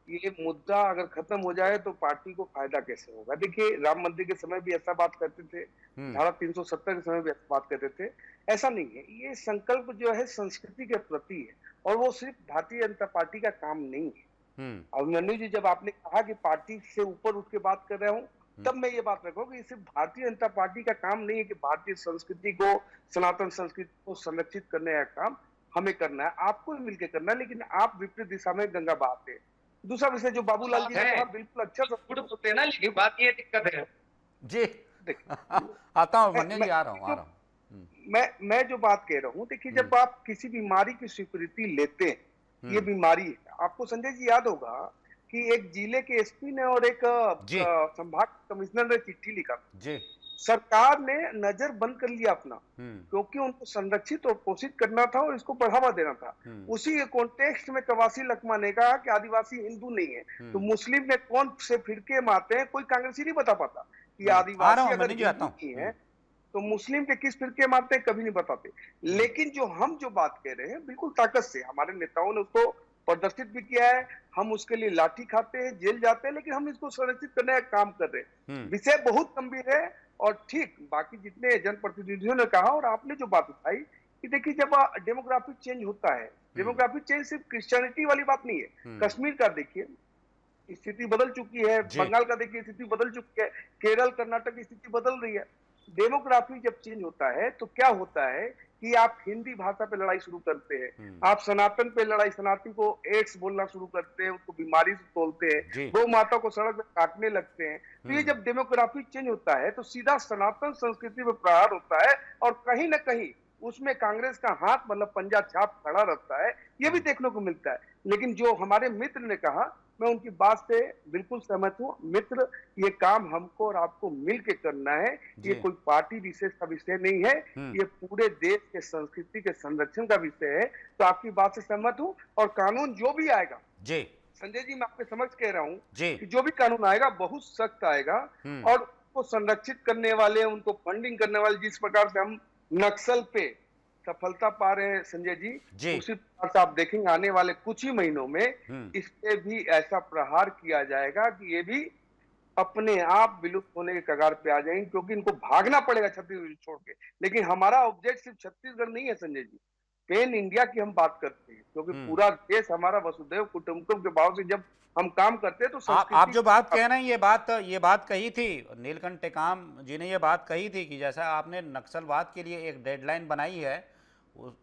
[SPEAKER 6] ये मुद्दा अगर खत्म हो जाए तो पार्टी को फायदा कैसे होगा। देखिए राम मंदिर के समय भी ऐसा बात करते थे, धारा 370 के समय भी ऐसा बात करते थे। ऐसा नहीं है, ये संकल्प जो है संस्कृति के प्रति है और वो सिर्फ भारतीय जनता पार्टी का काम नहीं है। अभिमन्यु जी, जब आपने कहा कि पार्टी से ऊपर उठ के बात कर रहा हूँ, तब मैं ये बात रखूं कि सिर्फ भारतीय जनता पार्टी का काम नहीं है कि भारतीय संस्कृति को, सनातन संस्कृति को संरक्षित करने का काम हमें करना है, आपको भी मिलकर करना है, लेकिन आप विपरीत दिशा में गंगा बहाते हैं। दूसरा विषय जो बाबूलाल जी ने कहा, बिल्कुल अच्छा
[SPEAKER 7] होते ना, लेकिन बात ये दिक्कत है जी।
[SPEAKER 1] आता हूँ वन्य जी, आ रहा हूँ।
[SPEAKER 6] मैं जो बात कह रहा हूँ, देखिए जब आप किसी बीमारी की स्वीकृति लेते हैं, ये बीमारी है, आपको संजय जी याद होगा कि एक जिले के एसपी ने और एक संभाग कमिश्नर ने चिट्ठी लिखा जी। सरकार ने नजर बंद कर लिया अपना, क्योंकि उनको संरक्षित और पोषित करना था और इसको बढ़ावा देना था। उसी के कॉन्टेक्स्ट में कवासी लखमा ने कहा कि आदिवासी हिंदू नहीं है, तो मुस्लिम में कौन से फिरके मारते हैं, कोई कांग्रेसी नहीं बता पाता कि आदिवासी अगर हिंदू नहीं है तो मुस्लिम के किस फिरके मारते हैं, कभी नहीं बताते। लेकिन जो हम जो बात कह रहे हैं, बिल्कुल ताकत से हमारे नेताओं ने उसको प्रदर्शित भी किया है, हम उसके लिए लाठी खाते हैं, जेल जाते हैं, लेकिन हम इसको संरक्षित करने का काम कर रहे हैं। विषय बहुत गंभीर है और ठीक बाकी जितने जनप्रतिनिधियों ने कहा और आपने जो बात उठाई कि देखिए जब डेमोग्राफिक चेंज होता है, डेमोग्राफिक चेंज सिर्फ क्रिश्चियनिटी वाली बात नहीं है। कश्मीर का देखिए स्थिति बदल चुकी है, बंगाल का देखिए स्थिति बदल चुकी है, केरल कर्नाटक की स्थिति बदल रही है। डेमोग्राफी जब चेंज होता है तो क्या होता है कि आप हिंदी भाषा पे लड़ाई शुरू करते हैं, आप सनातन पे लड़ाई, सनातन को एड्स बोलना शुरू करते हैं, उसको बीमारी से तोलते हैं, गौ माता को सड़क पे काटने लगते हैं। तो ये जब डेमोग्राफी चेंज होता है तो सीधा सनातन संस्कृति पे प्रहार होता है और कहीं ना कहीं उसमें कांग्रेस का हाथ मतलब पंजा छाप खड़ा रहता है, ये भी देखने को मिलता है। लेकिन जो हमारे मित्र ने कहा, मैं उनकी बात से बिल्कुल सहमत हूँ। मित्र, ये काम हमको और आपको मिलके करना है, ये कोई पार्टी विशेष का विषय नहीं है, ये पूरे देश के संस्कृति के संरक्षण का विषय है। तो आपकी बात से सहमत हूँ और कानून जो भी आएगा जी संजय जी, मैं आपके समक्ष कह रहा हूँ कि जो भी कानून आएगा बहुत सख्त आएगा और उसको संरक्षित करने वाले, उनको फंडिंग करने वाले, जिस प्रकार से हम नक्सल पे सफलता पा रहे हैं संजय जी, उसी प्रकार से आप देखेंगे आने वाले कुछ ही महीनों में इस पे भी ऐसा प्रहार किया जाएगा कि ये भी अपने आप विलुप्त होने के कगार पे आ जाएंगे, क्योंकि इनको भागना पड़ेगा छत्तीसगढ़ छोड़ के। लेकिन हमारा ऑब्जेक्ट सिर्फ छत्तीसगढ़ नहीं है संजय जी, पेन इंडिया की हम बात करते हैं, क्योंकि पूरा देश हमारा वसुधैव कुटुंबकम के भाव से जब हम काम करते हैं तो
[SPEAKER 1] आप जो बात कह रहे हैं, ये बात कही थी नीलकंठ टेकाम जी ने, ये बात कही थी कि जैसा आपने नक्सलवाद के लिए एक डेडलाइन बनाई है,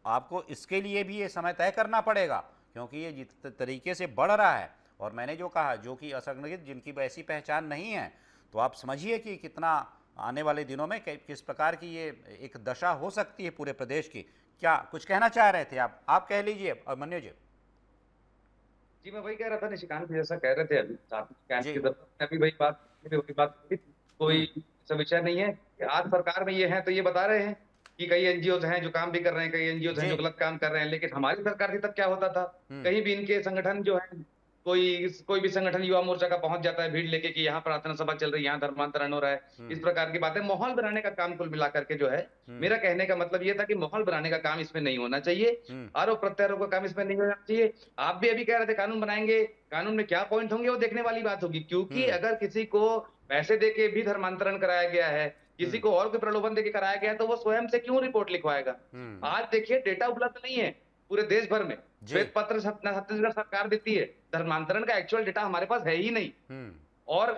[SPEAKER 1] आपको इसके लिए भी ये समय तय करना पड़ेगा, क्योंकि ये जिस तरीके से बढ़ रहा है, और मैंने जो कहा जो कि असंगठित जिनकी वैसी पहचान नहीं है, तो आप समझिए कि कितना आने वाले दिनों में किस प्रकार की ये एक दशा हो सकती है पूरे प्रदेश की। क्या कुछ कहना चाह रहे थे आप कह लीजिए अभिमन्यु जी।
[SPEAKER 7] जी मैं वही कह रहा था, निशिकांत जैसा कह रहे थे अभी निशिकांत
[SPEAKER 1] जी।
[SPEAKER 7] की तरफ से अभी वही बात की थी। कोई ऐसा विषय नहीं है कि आज सरकार में ये है तो ये बता रहे हैं कि कई एनजीओ हैं जो काम भी कर रहे हैं, कई एनजीओ हैं
[SPEAKER 1] जी।
[SPEAKER 7] जो गलत काम कर रहे हैं, लेकिन हमारी सरकार थी तब क्या होता था, कहीं भी इनके संगठन जो है कोई भी संगठन युवा मोर्चा का पहुंच जाता है भीड़ लेके कि यहाँ प्रार्थना सभा चल रही है, यहाँ धर्मांतरण हो रहा है, इस प्रकार की बातें, माहौल बनाने का काम कुल मिलाकर के जो है, मेरा कहने का मतलब ये था कि माहौल बनाने का काम इसमें नहीं होना चाहिए, आरोप प्रत्यारोप का काम इसमें नहीं होना चाहिए। आप भी अभी कह रहे थे कानून बनाएंगे, कानून में क्या पॉइंट होंगे वो देखने वाली बात होगी, क्योंकि अगर किसी को पैसे देके भी धर्मांतरण कराया गया है, किसी को और कोई प्रलोभन देके कराया गया है, तो वो स्वयं से क्यों रिपोर्ट लिखवाएगा। आज देखिए डेटा उपलब्ध नहीं है पूरे देश भर में, श्वेत पत्र छत्तीसगढ़ सरकार देती है, धर्मांतरण का एक्चुअल डेटा हमारे पास है ही नहीं। और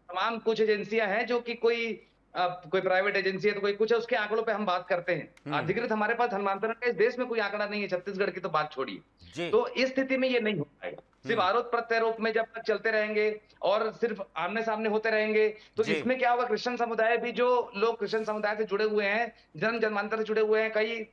[SPEAKER 7] तमाम कुछ एजेंसियां हैं जो कि कोई प्राइवेट एजेंसी है तो कोई कुछ है, उसके आंकड़ों पे हम बात करते हैं। अधिकृत हमारे पास धर्मांतरण का इस देश में कोई आंकड़ा नहीं है, छत्तीसगढ़ की तो बात छोड़िए। तो इस स्थिति में ये नहीं हो पाएगा। सिर्फ आरोप प्रत्यारोप में जब तक चलते रहेंगे और सिर्फ आमने सामने होते रहेंगे तो इसमें क्या होगा, क्रिश्चियन समुदाय भी, जो लोग क्रिश्चियन समुदाय से जुड़े हुए हैं, जन्म जन्मांतर से जुड़े हुए हैं, कई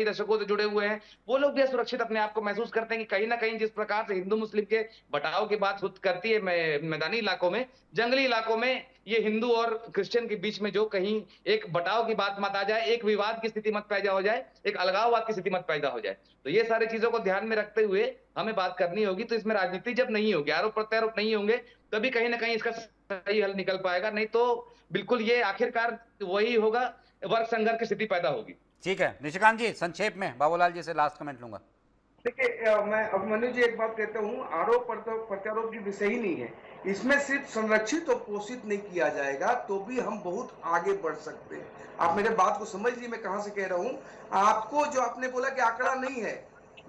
[SPEAKER 7] दशकों से जुड़े हुए हैं, वो लोग भी असुरक्षित अपने आप को महसूस करते हैं कि कहीं ना कहीं जिस प्रकार से हिंदू मुस्लिम के बटाव की बात करती है मैदानी इलाकों में, जंगली इलाकों में ये हिंदू और क्रिश्चियन के बीच में जो कहीं एक बटाव की बात मत आ जाए, एक विवाद की स्थिति मत पैदा हो जाए, एक अलगाववाद की स्थिति मत पैदा हो जाए। तो ये सारी चीजों को ध्यान में रखते हुए हमें बात करनी होगी। तो इसमें राजनीति जब नहीं होगी, आरोप प्रत्यारोप नहीं होंगे, तभी कहीं ना कहीं इसका सही हल निकल पाएगा, नहीं तो बिल्कुल ये आखिरकार वही होगा, वर्ग संघर्ष की स्थिति पैदा होगी।
[SPEAKER 1] ठीक है निशिकांत जी, संक्षेप में बाबूलाल जी से लास्ट कमेंट लूंगा।
[SPEAKER 6] देखिए मैं अभिमन्यु जी एक बात कहता हूँ, आरोप प्रत्यारोप की विषय ही नहीं है, इसमें सिर्फ संरक्षित और पोषित नहीं किया जाएगा तो भी हम बहुत आगे बढ़ सकते हैं। आप मेरे बात को समझ लीजिए मैं कहां से कह रहा हूँ। आपको जो आपने बोला कि आंकड़ा नहीं है,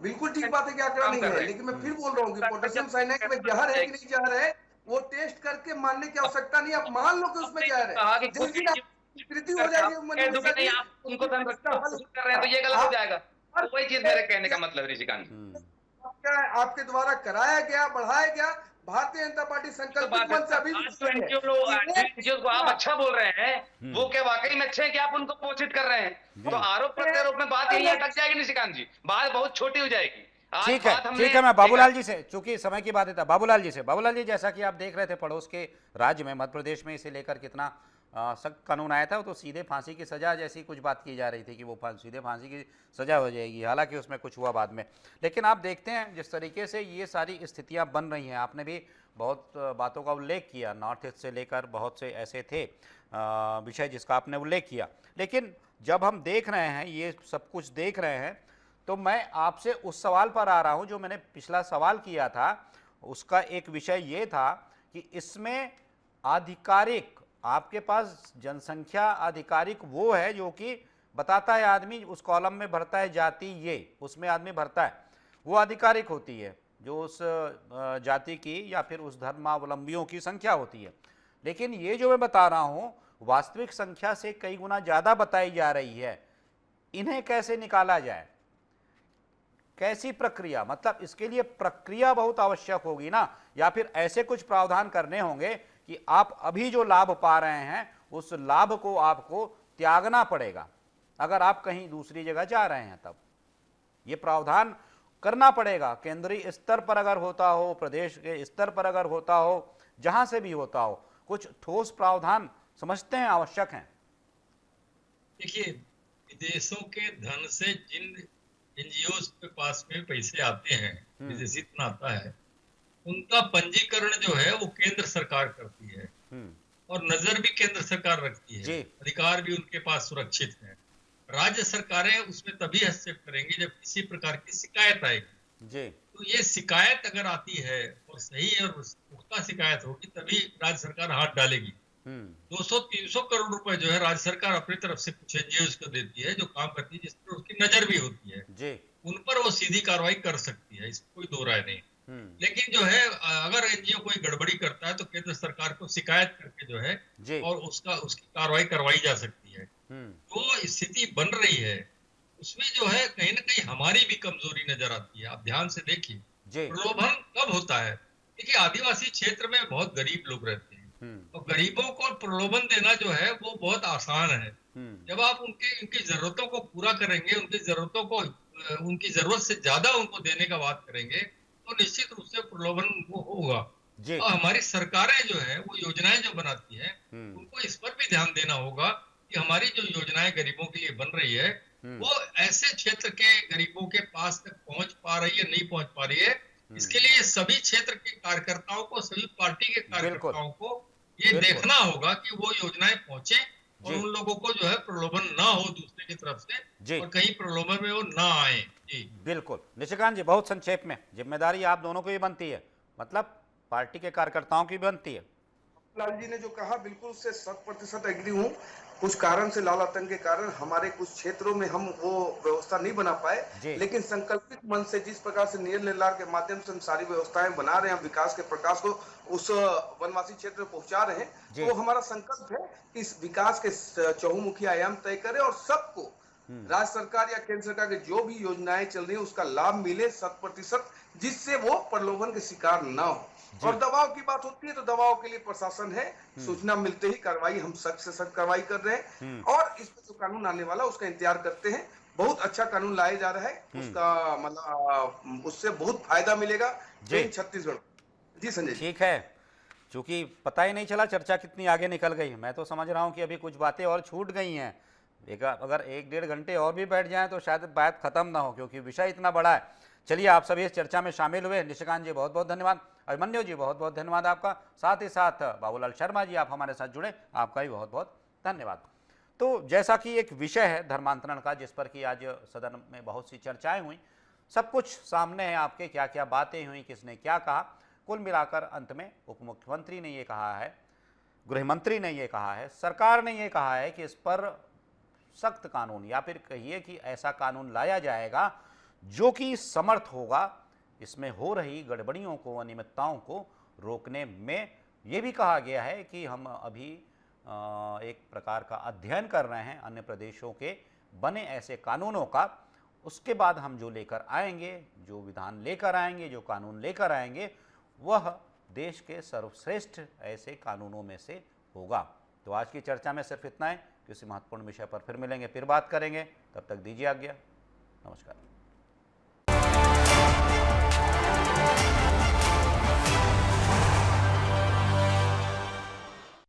[SPEAKER 6] बिल्कुल ठीक बात है कि आंकड़ा नहीं है, लेकिन मैं फिर बोल रहा हूँ कि पोटेशियम साइनाइड में जहर है कि नहीं जहर है वो टेस्ट करके मानने की आवश्यकता नहीं। आप मान लो कि उसमें जहर है, जिस दिन स्वीकृति हो जाएगी
[SPEAKER 7] उनको कर रहे हैं तो ये गलत हो जाएगा। तो वही चीज मेरे कहने का मतलब निशिकांत,
[SPEAKER 6] आपके द्वारा कराया गया, बढ़ाया गया, भारतीय जनता पार्टी संकल्पित मन से अभी
[SPEAKER 7] को आप अच्छा बोल रहे हैं, वो क्या वाकई में अच्छे हैं कि आप उनको पोषित कर रहे हैं? तो आरोप प्रत्यारोप में बात यही अटक जाएगी निशिकांत जी, बात बहुत छोटी हो जाएगी।
[SPEAKER 1] ठीक है मैं बाबूलाल जी से, चूंकि समय की बात है, बाबूलाल जी जैसा कि आप देख रहे थे पड़ोस के राज्य में मध्य प्रदेश में इसे लेकर कितना सख्त कानून आया था, तो सीधे फांसी की सजा जैसी कुछ बात की जा रही थी कि वो सीधे फांसी की सजा हो जाएगी, हालांकि उसमें कुछ हुआ बाद में। लेकिन आप देखते हैं जिस तरीके से ये सारी स्थितियां बन रही हैं, आपने भी बहुत बातों का उल्लेख किया, नॉर्थ ईस्ट से लेकर बहुत से ऐसे थे विषय जिसका आपने उल्लेख किया। लेकिन जब हम देख रहे हैं, ये सब कुछ देख रहे हैं, तो मैं आपसे उस सवाल पर आ रहा हूँ जो मैंने पिछला सवाल किया था, उसका एक विषय ये था कि इसमें आधिकारिक, आपके पास जनसंख्या आधिकारिक वो है जो कि बताता है, आदमी उस कॉलम में भरता है जाति, ये उसमें आदमी भरता है, वो आधिकारिक होती है जो उस जाति की या फिर उस धर्मावलंबियों की संख्या होती है। लेकिन ये जो मैं बता रहा हूँ वास्तविक संख्या से कई गुना ज़्यादा बताई जा रही है, इन्हें कैसे निकाला जाए, कैसी प्रक्रिया, मतलब इसके लिए प्रक्रिया बहुत आवश्यक होगी ना, या फिर ऐसे कुछ प्रावधान करने होंगे कि आप अभी जो लाभ पा रहे हैं उस लाभ को आपको त्यागना पड़ेगा अगर आप कहीं दूसरी जगह जा रहे हैं, तब ये प्रावधान करना पड़ेगा। केंद्रीय स्तर पर अगर होता हो, प्रदेश के स्तर पर अगर होता हो, जहां से भी होता हो, कुछ ठोस प्रावधान समझते हैं आवश्यक हैं।
[SPEAKER 8] देखिए, विदेशों के धन से जिन एनजीओ के पास में पैसे आते हैं, विदेशी धन आता है, उनका पंजीकरण जो है वो केंद्र सरकार करती है और नजर भी केंद्र सरकार रखती है, अधिकार भी उनके पास सुरक्षित है। राज्य सरकारें उसमें तभी हस्तक्षेप करेंगी जब किसी प्रकार की शिकायत आएगी। तो ये शिकायत अगर आती है और सही और पुख्ता शिकायत होगी तभी राज्य सरकार हाथ डालेगी। 200-300 करोड़ रुपए जो है राज्य सरकार अपनी तरफ से कुछ एनजीओ को देती है जो काम करती है, जिस पर उसकी नजर भी होती है, उन पर वो सीधी कार्रवाई कर सकती है, इसमें कोई दो राय नहीं। लेकिन जो है अगर एनजीओ कोई गड़बड़ी करता है तो केंद्र सरकार को शिकायत करके जो है और उसकी कार्रवाई करवाई जा सकती है। तो स्थिति बन रही है उसमें जो है कहीं ना कहीं हमारी भी कमजोरी नजर आती है। आप ध्यान से देखिए,
[SPEAKER 1] जी।
[SPEAKER 8] प्रलोभन कब होता है? देखिए, आदिवासी क्षेत्र में बहुत गरीब लोग रहते हैं, और गरीबों को प्रलोभन देना जो है वो बहुत आसान है। जब आप उनकी जरूरतों को पूरा करेंगे, उनकी जरूरतों को उनकी जरूरत से ज्यादा उनको देने का बात करेंगे, तो निश्चित रूप से प्रलोभन वो होगा।
[SPEAKER 1] जी।
[SPEAKER 8] और हमारी सरकारें जो है वो योजनाएं जो बनाती हैं, उनको इस पर भी ध्यान देना होगा कि हमारी जो योजनाएं गरीबों के लिए बन रही है, वो ऐसे क्षेत्र के गरीबों के पास तक पहुंच पा रही है, नहीं पहुंच पा रही है। इसके लिए सभी क्षेत्र के कार्यकर्ताओं को, सभी पार्टी के कार्यकर्ताओं को ये
[SPEAKER 1] बिल्कुल।
[SPEAKER 8] देखना होगा कि वो योजनाएं पहुंचे और
[SPEAKER 1] जी।
[SPEAKER 8] उन लोगों को जो है प्रलोभन ना हो दूसरे की तरफ से,
[SPEAKER 1] जी।
[SPEAKER 8] और कहीं प्रलोभन में वो ना आए। जी
[SPEAKER 1] बिल्कुल निशिकांत जी, बहुत संक्षेप में, जिम्मेदारी आप दोनों को ही बनती है, मतलब पार्टी के कार्यकर्ताओं की भी बनती है।
[SPEAKER 6] लाल जी ने जो कहा बिल्कुल उससे 100% एग्री हूँ। कुछ कारण से, लाल आतंक के कारण हमारे कुछ क्षेत्रों में हम वो व्यवस्था नहीं बना पाए, लेकिन संकल्पित मन से जिस प्रकार से नियर निर्लार के माध्यम से हम सारी व्यवस्थाएं बना रहे हैं, विकास के प्रकाश को उस वनवासी क्षेत्र में पहुंचा रहे हैं, तो हमारा संकल्प है कि इस विकास के चहुमुखी आयाम तय करें और सबको राज्य सरकार या केंद्र सरकार की जो भी योजनाएं चल रही है उसका लाभ मिले 100%, जिससे वो प्रलोभन के शिकार ना हो। और दबाव की बात होती है तो दबाव के लिए प्रशासन है, सूचना मिलते ही कार्रवाई, हम सख्त से सख्त कार्रवाई कर रहे हैं, और इस पर जो कानून आने वाला उसका इंतजार करते हैं। बहुत अच्छा कानून लाया जा रहा है, उसका मतलब उससे बहुत फायदा मिलेगा छत्तीसगढ़। जी संजय,
[SPEAKER 1] ठीक है, चूंकि पता ही नहीं चला चर्चा कितनी आगे निकल गई, मैं तो समझ रहा हूं कि अभी कुछ बातें और छूट गई हैं। अगर 1-1.5 घंटे और भी बैठ जाएं तो शायद बात खत्म ना हो, क्योंकि विषय इतना बड़ा है। चलिए, आप सभी इस चर्चा में शामिल हुए, निशिकांत जी बहुत बहुत धन्यवाद, अभिमन्यु जी बहुत बहुत धन्यवाद आपका, साथ ही साथ बाबूलाल शर्मा जी आप हमारे साथ जुड़े, आपका भी बहुत बहुत धन्यवाद। तो जैसा कि एक विषय है धर्मांतरण का, जिस पर कि आज सदन में बहुत सी चर्चाएं हुई, सब कुछ सामने है आपके, क्या क्या बातें हुई, किसने क्या कहा, कुल मिलाकर अंत में उप मुख्यमंत्री ने ये कहा है, गृह मंत्री ने ये कहा है, सरकार ने ये कहा है कि इस पर सख्त कानून, या फिर कहिए कि ऐसा कानून लाया जाएगा जो कि समर्थ होगा इसमें हो रही गड़बड़ियों को, अनियमितताओं को रोकने में। ये भी कहा गया है कि हम अभी एक प्रकार का अध्ययन कर रहे हैं अन्य प्रदेशों के बने ऐसे कानूनों का, उसके बाद हम जो लेकर आएंगे, जो विधान लेकर आएंगे, जो कानून लेकर आएंगे, वह देश के सर्वश्रेष्ठ ऐसे कानूनों में से होगा। तो आज की चर्चा में सिर्फ इतना है, किसी महत्वपूर्ण विषय पर फिर मिलेंगे, फिर बात करेंगे, तब तक दीजिए आज्ञा, नमस्कार।